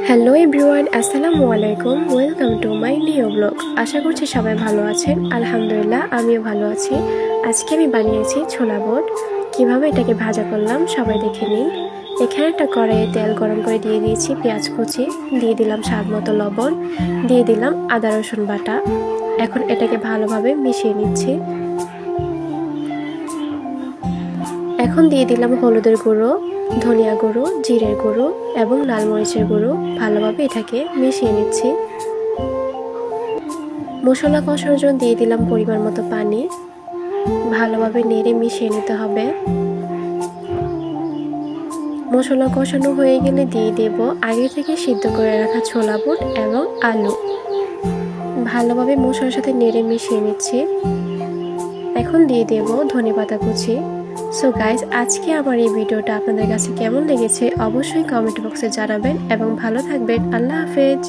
Hello everyone, আসসালামু আলাইকুম। Welcome to my new blog. আশা করছি সবাই ভালো আছেন। আলহামদুলিল্লাহ, আমিও ভালো আছি। আজকে আমি বানিয়েছি ছোলা বুট। কীভাবে এটাকে ভাজা করলাম সবাই দেখে নিন। এখানে একটা কড়াইয়ে তেল গরম করে দিয়ে দিয়েছি পেঁয়াজ কুচি, দিয়ে দিলাম স্বাদ মতো লবণ, দিয়ে দিলাম আদা রসুন বাটা। এখন এটাকে ভালোভাবে মিশিয়ে নিচ্ছি। এখন দিয়ে দিলাম হলুদের গুঁড়ো, ধনিয়া গুঁড়ো, জিরের গুঁড়ো এবং লাল মরিচের গুঁড়ো। ভালোভাবে এটাকে মিশিয়ে নিচ্ছি। মশলা কষানোর জন্য দিয়ে দিলাম পরিমাণ মতো পানি। ভালোভাবে নেড়ে মিশিয়ে নিতে হবে। মশলা কষানো হয়ে গেলে দিয়ে দেব আগে থেকে সিদ্ধ করে রাখা ছোলা বুট এবং আলু। ভালোভাবে মশলার সাথে নেড়ে মিশিয়ে নিচ্ছি। এখন দিয়ে দেব ধনেপাতা কুচি। সো গাইস, আজকে আমার এই ভিডিওটা আপনাদের কাছে কেমন লেগেছে অবশ্যই কমেন্ট বক্সে জানাবেন এবং ভালো থাকবেন। আল্লাহ হাফেজ।